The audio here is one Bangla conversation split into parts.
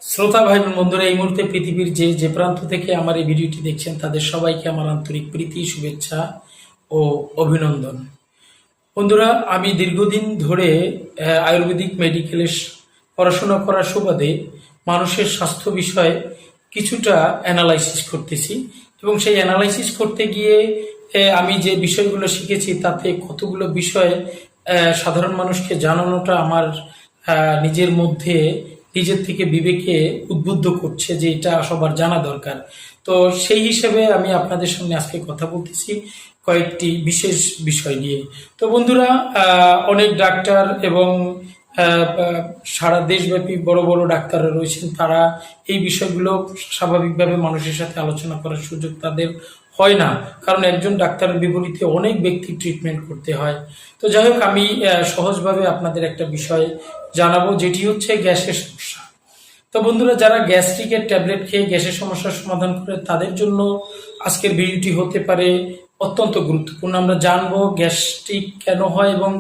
শ্রোতা ভাই বন্ধুরা, এই মুহূর্তে পৃথিবীর যে যে প্রান্ত থেকে আমার এই ভিডিওটি দেখছেন তাদের সবাইকে আমার আন্তরিক প্রীতি, শুভেচ্ছা ও অভিনন্দন। বন্ধুরা, আমি দীর্ঘদিন ধরে আয়ুর্বেদিক মেডিকেলে পড়াশোনা করার সুবাদে মানুষের স্বাস্থ্য বিষয়ে কিছুটা অ্যানালাইসিস করতেছি এবং সেই অ্যানালাইসিস করতে গিয়ে আমি যে বিষয়গুলো শিখেছি তাতে কতগুলো বিষয় সাধারণ মানুষকে জানানোটা আমার নিজের মধ্যে নিজের থেকে বিবেকে উদ্বুদ্ধ করছে যে এটা সবার জানা দরকার। তো সেই হিসেবে আমি আপনাদের সামনে আজকে কথা বলতেছি কয়েকটি বিশেষ বিষয় নিয়ে। তো বন্ধুরা, অনেক ডাক্তার এবং সারা দেশব্যাপী বড় বড় ডাক্তাররা রয়েছেন, তারা এই বিষয়গুলো স্বাভাবিকভাবে মানুষের সাথে আলোচনা করার সুযোগ তাদের হয় না, কারণ একজন ডাক্তারের বিপরীতে অনেক ব্যক্তি ট্রিটমেন্ট করতে হয়। তো যাই হোক, আমি সহজভাবে আপনাদের একটা বিষয় জানাবো, যেটি হচ্ছে গ্যাসের সমস্যা। তো বন্ধুরা, যারা গ্যাস্ট্রিকের ট্যাবলেট খেয়ে গ্যাসের সমস্যার সমাধান করে তাদের জন্য আজকের ভিডিওটি হতে পারে অত্যন্ত গুরুত্বপূর্ণ। আমরা জানবো গ্যাস্ট্রিক কেন হয় এবং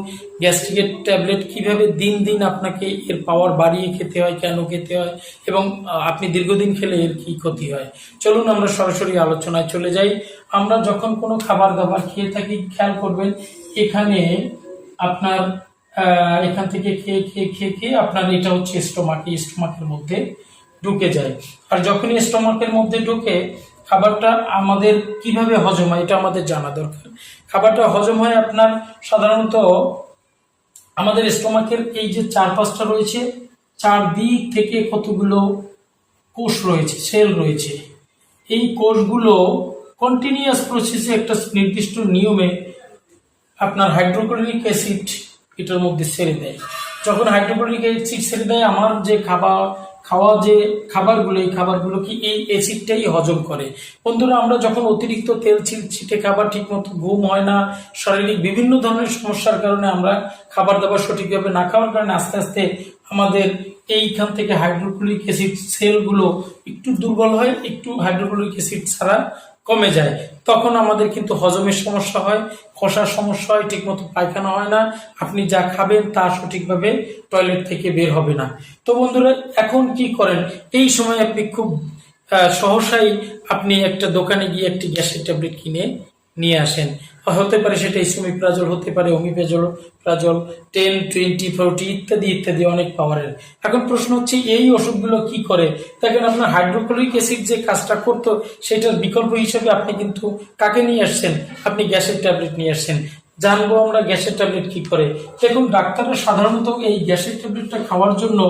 গ্যাস্ট্রিকের ট্যাবলেট কিভাবে দিন দিন আপনাকে এর পাওয়ার বাড়িয়ে খেতে হয়, কেন খেতে হয় এবং আপনি দীর্ঘদিন খেলে এর কি ক্ষতি হয়। চলুন আমরা সরাসরি আলোচনায় চলে যাই। আমরা যখন কোনো খাবার দাবার খেয়ে থাকি, খেয়াল করবেন এখানে আপনার এখান থেকে খেয়ে খেয়ে খেয়ে খেয়ে আপনার এটা হচ্ছে স্টোমাকের মধ্যে ঢুকে যায়। আর যখনই স্টোমাকের মধ্যে ঢুকে, খাবারটা আমাদের কিভাবে হজম হয় এটা আমাদের জানা দরকার। খাবারটা হজম হয় আপনার সাধারণত আমাদের স্টোমাকের এই যে চারপাশটা রয়েছে, চারদিক থেকে কতগুলো কোষ রয়েছে, সেল রয়েছে। এই কোষগুলো কন্টিনিউয়াস প্রসেসে একটা নির্দিষ্ট নিয়মে আপনার হাইড্রোক্লোরিক অ্যাসিড এটার মধ্যে ছেড়ে দেয়। যখন হাইড্রোক্লোরিক অ্যাসিড ছেড়ে দেয়, আমার যে খাওয়া যে খাবারগুলো, এই খাবারগুলো কি এই অ্যাসিডটাই হজম করে। বন্ধুরা, আমরা যখন অতিরিক্ত তেল ছিটে খাবার, ঠিক মতো ঘুম হয় না, শারীরিক বিভিন্ন ধরনের সমস্যার কারণে আমরা খাবার দাবার সঠিকভাবে না খাওয়ার কারণে আস্তে আস্তে আমাদের এইখান থেকে হাইড্রোক্লোরিক অ্যাসিড সেলগুলো একটু দুর্বল হয়, একটু হাইড্রোক্লোরিক অ্যাসিড ছাড়া কমে যায়। তখন আমাদের কিন্তু হজমের সমস্যা হয়, কষার সমস্যা হয়, ঠিকমতো পায়খানা হয় না, আপনি যা খাবেন তা সঠিকভাবে টয়লেট থেকে বের হবে না। তো বন্ধুরা, এখন কি করেন? এই সময় আপনি খুব সহসাই আপনি একটা দোকানে গিয়ে একটি গ্যাসের ট্যাবলেট কিনে নিয়ে আসেন। হতে পারে সেটা ইসোমিপ্রাজল, হতে পারে প্রাজল 10, 20, 40 ইত্যাদি ইত্যাদি অনেক পাওয়ারের। এখন প্রশ্ন হচ্ছে এই ওষুধগুলো কি করে? দেখেন, আপনার হাইড্রোক্লোরিক অ্যাসিড যে কাজটা করতো সেটার বিকল্প হিসেবে আপনি কিন্তু কাকে নিয়ে আসছেন? আপনি গ্যাসের ট্যাবলেট নিয়ে আসছেন। জানবো আমরা গ্যাসের ট্যাবলেট কি করে। দেখুন, ডাক্তাররা সাধারণত এই গ্যাসের ট্যাবলেটটা খাওয়ার জন্য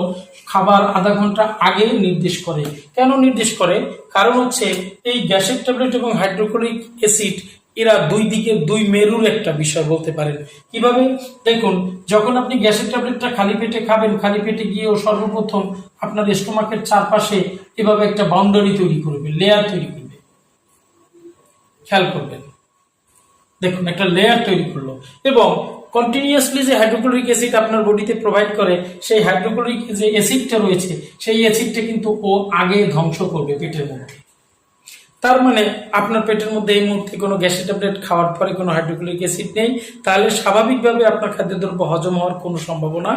খাবার আধা ঘন্টা আগে নির্দেশ করে। কেন নির্দেশ করে? কারণ হচ্ছে এই গ্যাসের ট্যাবলেট এবং হাইড্রোক্লোরিক অ্যাসিড এরা দুই দিকের দুই মেরুর একটা বিষয় বলতে পারেন। কিভাবে? দেখুন, যখন আপনি গ্যাসের ট্যাবলেটটা খালি পেটে খাবেন, খালি পেটে গিয়েও সর্বপ্রথম আপনার স্টোমাকের চারপাশে এভাবে একটা বাউন্ডারি তৈরি করবে, লেয়ার তৈরি করবে। খেয়াল করবেন, দেখুন একটা লেয়ার তৈরি করলো এবং কন্টিনিউয়াসলি যে হাইড্রোক্লোরিক অ্যাসিড আপনার বডিতে প্রোভাইড করে, সেই হাইড্রোক্লোরিক যে অ্যাসিডটা রয়েছে সেই অ্যাসিডটা কিন্তু ও আগে ধ্বংস করবে পেটের মধ্যে। তার মানে আপনার পেটের মধ্যে এই মুহূর্তে কোনো গ্যাসের ট্যাবলেট খাওয়ার পরে কোনো হাইড্রোক্লোরিক অ্যাসিড নেই, তাহলে স্বাভাবিকভাবে আপনার খাদ্যদ্রব্য হজম হওয়ার কোনো সম্ভাবনা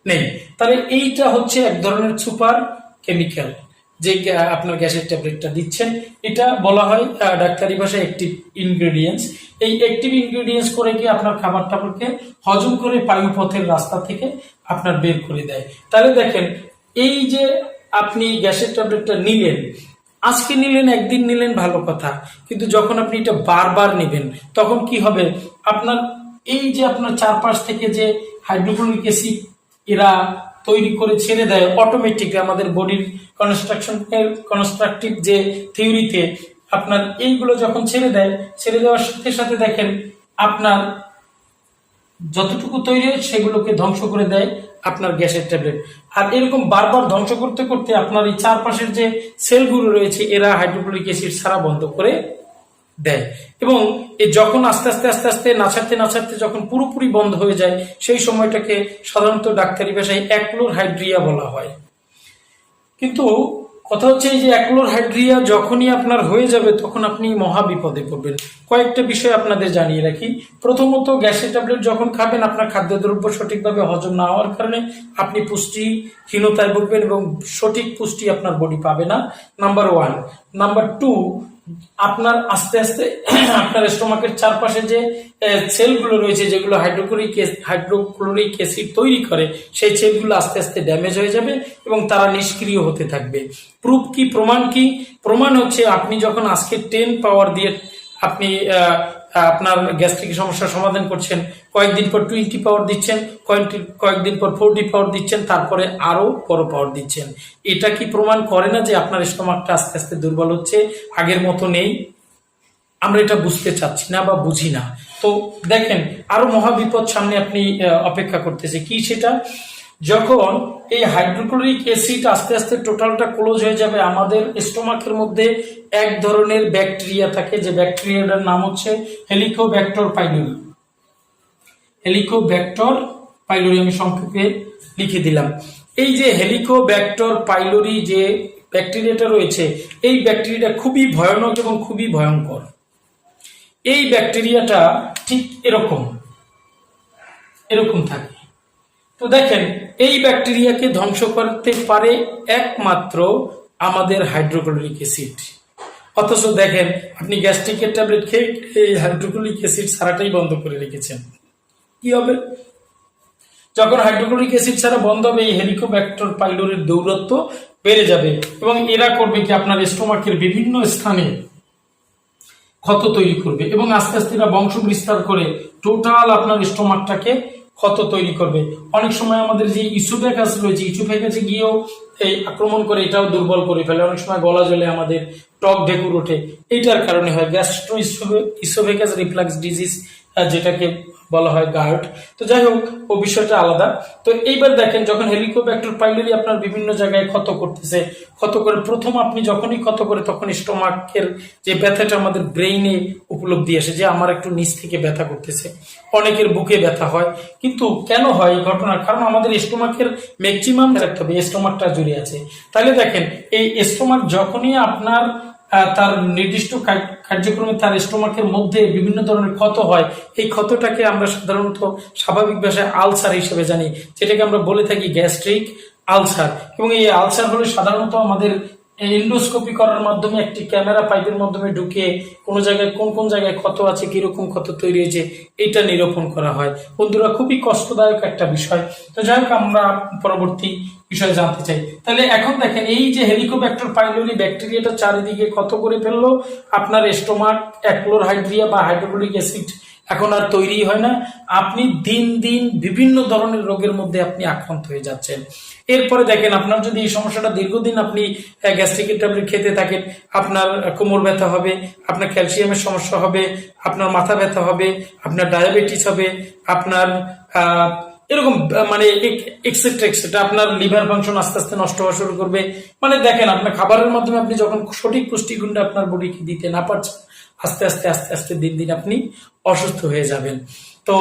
নেই। তাহলে এইটা হচ্ছে এক ধরনের সুপার কেমিক্যাল যে আপনার গ্যাসের ট্যাবলেটটা দিচ্ছেন। এটা বলা হয় ডাক্তারি ভাষায় অ্যাক্টিভ ইনগ্রেডিয়েন্টস। এই অ্যাক্টিভ ইনগ্রেডিয়েন্টস করে কি আপনার খাবার টাবারকে হজম করে বায়ুপথের রাস্তা থেকে আপনার বের করে দেয়। তাহলে দেখেন, এই যে আপনি গ্যাসের ট্যাবলেটটা নিলেন, আজকে নিলেন, একদিন নিলেন, ভালো কথা, কিন্তু যখন আপনি এটা বারবার নেবেন তখন কি হবে? আপনার এই যে আপনার চারপাশ থেকে যে হাইড্রোক্লোরিক অ্যাসিড এরা তৈরি করে ছেড়ে দেয় অটোমেটিক আমাদের বডির কনস্ট্রাকটিভ যে থিওরিতে আপনার এইগুলো যখন ছেড়ে দেয়, ছেড়ে দেওয়ার সাথে সাথে দেখেন আপনার যতটুকু তৈরি হয় সেগুলোকে ধ্বংস করে দেয় আপনার গ্যাসের ট্যাবলেট। আর এরকম বারবার ধ্বংস করতে করতে আপনার এই চারপাশের যে সেলগুলো রয়েছে এরা হাইড্রোক্লোরিক অ্যাসিড ছাড়া বন্ধ করে দেয় এবং যখন আস্তে আস্তে আস্তে আস্তে নাছাড়তে যখন পুরোপুরি বন্ধ হয়ে যায়, সেই সময়টাকে সাধারণত ডাক্তারি ভাষায় অ্যাক্লোরহাইড্রিয়া বলা হয়। কিন্তু কথা হচ্ছে এই যে অ্যাক্লোরহাইড্রিয়া যখনই আপনার হয়ে যাবে তখন আপনি মহা বিপদে পড়বেন। কয়েকটা বিষয় আপনাদের জানিয়ে রাখি। প্রথমত, গ্যাসের ট্যাবলেট যখন খাবেন আপনার খাদ্যদ্রব্য সঠিকভাবে হজম না হওয়ার কারণে আপনি পুষ্টিহীনতায় ভুগবেন এবং সঠিক পুষ্টি আপনার বডি পাবে না, নাম্বার 1। নাম্বার 2, আপনার আস্তে আস্তে আপনার স্টোমাকের চারপাশে যে সেলগুলো রয়েছে যেগুলো হাইড্রোক্লোরিক অ্যাসিড তৈরি করে, সেই সেলগুলো আস্তে আস্তে ড্যামেজ হয়ে যাবে এবং তারা নিষ্ক্রিয় হতে থাকবে। প্রুফ কি, প্রমাণ কি? প্রমাণ হচ্ছে আপনি যখন আজকে 10 পাওয়ার দিয়ে আপনি আপনার গ্যাস্ট্রিক সমস্যার সমাধান করছেন, কয়েকদিন পর 20 পাওয়ার দিচ্ছেন, কয়েকদিন পর 40 পাওয়ার দিচ্ছেন, তারপরে আরো বড় পাওয়ার দিচ্ছেন। এটা কি প্রমাণ করে না যে আপনার স্টোমাকটা আস্তে আস্তে দুর্বল হচ্ছে, আগের মতো নেই? আমরা এটা বুঝতে চাচ্ছি না বা বুঝি না। তো দেখেন, আরো মহাবিপদ সামনে আপনি অপেক্ষা করতেছে। কি সেটা? যখন এই হাইড্রোক্লোরিক অ্যাসিড আস্তে আস্তে টোটালটা ক্লোজ হয়ে যাবে, আমাদের স্টোমাকের মধ্যে এক ধরনের ব্যাকটেরিয়া থাকে, যে ব্যাকটেরিয়াটার নাম হচ্ছে হেলিকোব্যাক্টর পাইলোরি। হেলিকোব্যাক্টর পাইলোরি আমি সংক্ষেপে লিখে দিলাম। এই যে হেলিকোব্যাক্টর পাইলোরি যে ব্যাকটেরিয়াটা রয়েছে, এই ব্যাকটেরিয়াটা খুবই ভয়ানক এবং খুবই ভয়ঙ্কর। এই ব্যাকটেরিয়াটা ঠিক এরকম থাকে। তো দেখেন, এই ব্যাকটেরিয়াকে ধ্বংস করতে পারে একমাত্র আমাদের হাইড্রোক্লোরিক অ্যাসিড। অথচ দেখেন, আপনি গ্যাস্ট্রিকের ট্যাবলেট খেয়ে এই হাইড্রোক্লোরিক অ্যাসিড ছাড়াটাই বন্ধ করে রেখেছেন। কি হবে? যখন হাইড্রোক্লোরিক অ্যাসিড ছাড়া বন্ধ হবে, এই হেলিকোব্যাক্টর পাইলোরির দৌরত্ব বেড়ে যাবে এবং এরা করবে কি, আপনার স্টোমাকের বিভিন্ন স্থানে ক্ষত তৈরি করবে এবং আস্তে আস্তে এরা বংশ বিস্তার করে টোটাল আপনার স্টোমাকটাকে ক্ষত তৈরি করবে। অনেক সময় আমাদের যে ইসোফেগাস রয়েছে, ইসোফেগাসে গিয়েও এই আক্রমণ করে, এটাও দুর্বল করে ফেলে। অনেক সময় গলা জ্বলে, আমাদের টক ঢেকুর ওঠে, এইটার কারণে হয় গ্যাস্ট্রো ইসোফেগাস রিফ্লাক্স ডিজিজ, যেটাকে বলা হয় গার্ড। তো যাই হোক, ও বিষয়টা আলাদা। তো এইবার দেখেন, যখন হেলিকোব্যাক্টর পাইলোরি আপনার বিভিন্ন জায়গায় ক্ষত করতেছে, ক্ষত করে প্রথম আপনি যখনই ক্ষত করে তখন স্টোমাকের যে ব্যথাটা আমাদের ব্রেইনে উপলব্ধি আসে যে আমার একটু নিচ থেকে ব্যথা করতেছে, অনেকের বুকে ব্যথা হয়। কিন্তু কেন হয় এই ঘটনার কারণ আমাদের স্টোমাকের ম্যাক্সিমাম রাখতে হবে, স্টোমাকটা জুড়ে আছে। তাহলে দেখেন, এই স্টোমাক যখনই আপনার তার নির্দিষ্ট কার্যক্রমে তার স্টোমাকের মধ্যে বিভিন্ন ধরনের ক্ষত হয়, এই ক্ষতটাকে আমরা সাধারণত স্বাভাবিক ভাষায় আলসার হিসেবে জানি, যেটাকে আমরা বলে থাকি গ্যাস্ট্রিক আলসার। এবং এই আলসার হলে সাধারণত আমাদের এন্ডোস্কোপি করার মাধ্যমে একটি ক্যামেরা পাইপের মাধ্যমে ঢুকে কোনো জায়গায় কোন জায়গায় ক্ষত আছে, কিরকম ক্ষত তৈরি হয়েছে, এটা নিরূপণ করা হয়। বন্ধুরা, খুবই কষ্টদায়ক একটা বিষয়। তো যাই হোক, আমরা পরবর্তী বিষয় জানতে চাই। তাহলে এখন দেখেন, এই যে হেলিকোব্যাক্টর পাইলোরি ব্যাকটেরিয়াটা চারিদিকে ক্ষত করে ফেললো, আপনার স্টোমাক অ্যাক্লোরহাইড্রিয়া বা হাইড্রোক্লোরিক অ্যাসিড এখন আর তৈরি হয় না। আপনি দিন দিন বিভিন্ন ধরনের রোগের মধ্যে আপনি আক্রান্ত হয়ে যাচ্ছেন। এরপরে দেখেন, আপনার যদি এই সমস্যাটা দীর্ঘদিন আপনি গ্যাস্ট্রিকের ট্যাবলেট খেতে থাকেন, আপনার কোমর ব্যথা হবে, আপনার ক্যালসিয়ামের সমস্যা হবে, আপনার মাথা ব্যথা হবে, আপনার ডায়াবেটিস হবে, আপনার এরকম মানে এক্সেট্রা এক্সেট্রা, আপনার লিভার ফাংশন আস্তে আস্তে নষ্ট হওয়া শুরু করবে। মানে দেখেন, আপনার খাবারের মাধ্যমে আপনি যখন সঠিক পুষ্টিগুণ আপনার বডিকে দিতে না পারছেন, আস্তে আস্তে আস্তে আস্তে দিন দিন আপনি অসুস্থ হয়ে যাবেন। তো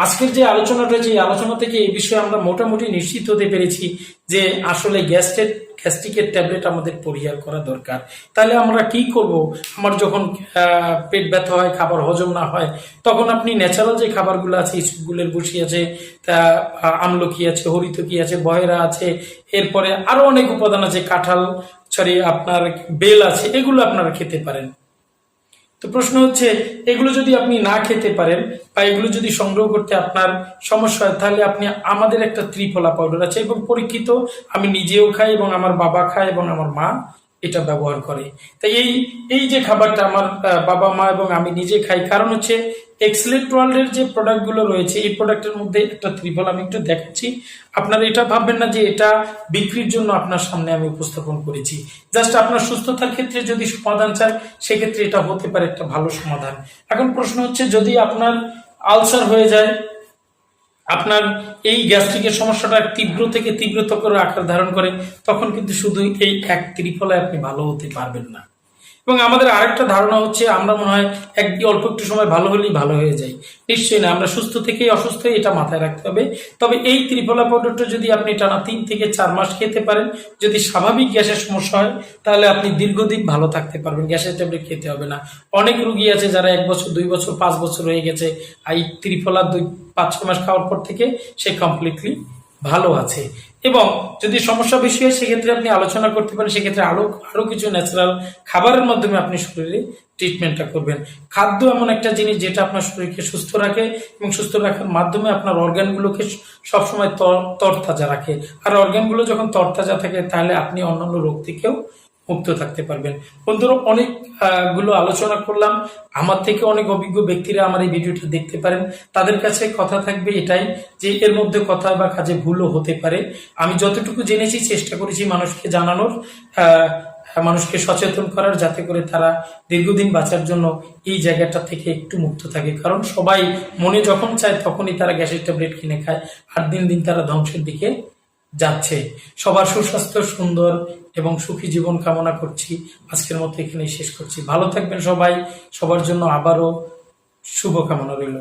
আজকের যে আলোচনা রয়েছে, এই আলোচনা থেকে এই বিষয়ে আমরা মোটামুটি নিশ্চিত হতে পেরেছি যে আসলে গ্যাস্ট্রিকের ট্যাবলেট আমাদের পরিহার করা দরকার। তাহলে আমরা কি করব? আমার যখন পেট ব্যথা হয়, খাবার হজম না হয়, তখন আপনি ন্যাচারাল যে খাবারগুলো আছে, ইসবগুলের বসি আছে, আমলকি আছে, হরিতকি আছে, বহেরা আছে, এরপরে আরো অনেক উপাদান আছে, কাঁঠাল আপনার বেল আছে, এগুলো আপনারা খেতে পারেন। তো প্রশ্ন হচ্ছে, এগুলো যদি আপনি না খেতে পারেন বা এগুলো যদি সংগ্রহ করতে আপনার সমস্যা হয়, তাহলে আপনি আমাদের একটা ত্রিফলা পাউডার আছে এবং পরীক্ষিত, আমি নিজেও খাই এবং আমার বাবা খায় এবং আমার মা এটা ব্যবহার করে। তাই এই যে খাবারটা আমার বাবা মা এবং আমি নিজে খাই, কারণ হচ্ছে এক্সেলেন্ট ওয়ার্ল্ডের যে প্রোডাক্টগুলো রয়েছে, এই প্রোডাক্টের মধ্যে একটা ত্রিফল আমি একটু দেখাচ্ছি। আপনারা এটা ভাববেন না যে এটা বিক্রির জন্য আপনার সামনে আমি উপস্থাপন করেছি। জাস্ট আপনার সুস্থতার ক্ষেত্রে যদি সমাধান চান, সেক্ষেত্রে এটা হতে পারে একটা ভালো সমাধান। এখন প্রশ্ন হচ্ছে, যদি আপনার আলসার হয়ে যায়, আপনার এই গ্যাস্ট্রিকের সমস্যাটা তীব্র থেকে তীব্রতর আকার ধারণ করে, তখন কিন্তু শুধু এই এক ত্রিফলায় আপনি ভালো হতে পারবেন না। এবং আমাদের আরেকটা ধারণা হচ্ছে আমরা মনে হয় অল্প একটু সময় ভালো হলেই ভালো হয়ে যায়। নিশ্চয়ই না, আমরা সুস্থ থেকেই অসুস্থ হই, এটা মাথায় রাখতে হবে। তবে এই ত্রিফলা পাউডারটা যদি আপনি টানা 3 থেকে 4 মাস খেতে পারেন, যদি স্বাভাবিক গ্যাসের সমস্যা হয় তাহলে আপনি দীর্ঘদিন ভালো থাকতে পারবেন, গ্যাসের ট্যাবলেট খেতে হবে না। অনেক রুগী আছে যারা 1 বছর 2 বছর 5 বছর হয়ে গেছে, এই ত্রিফলা 5-6 মাস খাওয়ার পর থেকে সে কমপ্লিটলি ভালো আছে। এবং যদি সমস্যা বেশি হয় সেক্ষেত্রে আপনি আলোচনা করতে পারেন, সেক্ষেত্রে আরো কিছু ন্যাচারাল খাবারের মাধ্যমে আপনি শরীরে ট্রিটমেন্টটা করবেন। খাদ্য এমন একটা জিনিস যেটা আপনার শরীরকে সুস্থ রাখে এবং সুস্থ রাখার মাধ্যমে আপনার অর্গানগুলোকে সবসময় তরতাজা রাখে। আর অর্গানগুলো যখন তরতাজা থাকে তাহলে আপনি অন্যান্য রোগ থেকেও মুক্ত থাকতে পারবেন। বন্ধুরা, অনেক গুলো আলোচনা করলাম। আমার থেকে অনেক অভিজ্ঞ ব্যক্তিরা আমার এই ভিডিওটা দেখতে পারেন। তাদের কাছে কথা থাকবে এটাই যে এর মধ্যে কথা বা কাজে ভুলও হতে পারে। আমি যতটুকু জেনেছি চেষ্টা করেছি মানুষকে জানানোর, মানুষকে সচেতন করার, যাতে করে তারা দীর্ঘদিন বাঁচার জন্য এই জায়গাটা থেকে একটু মুক্ত থাকে। কারণ সবাই মনে যখন চায় তখনই তারা গ্যাসের ট্যাবলেট কিনে খায়, আর দিন দিন তারা ধ্বংসের দিকে যাচ্ছে। সবার সুস্বাস্থ্য, সুন্দর এবং সুখী জীবন কামনা করছি। আজকের মতো এখানেই শেষ করছি। ভালো থাকবেন সবাই। সবার জন্য আবারও শুভকামনা রইল।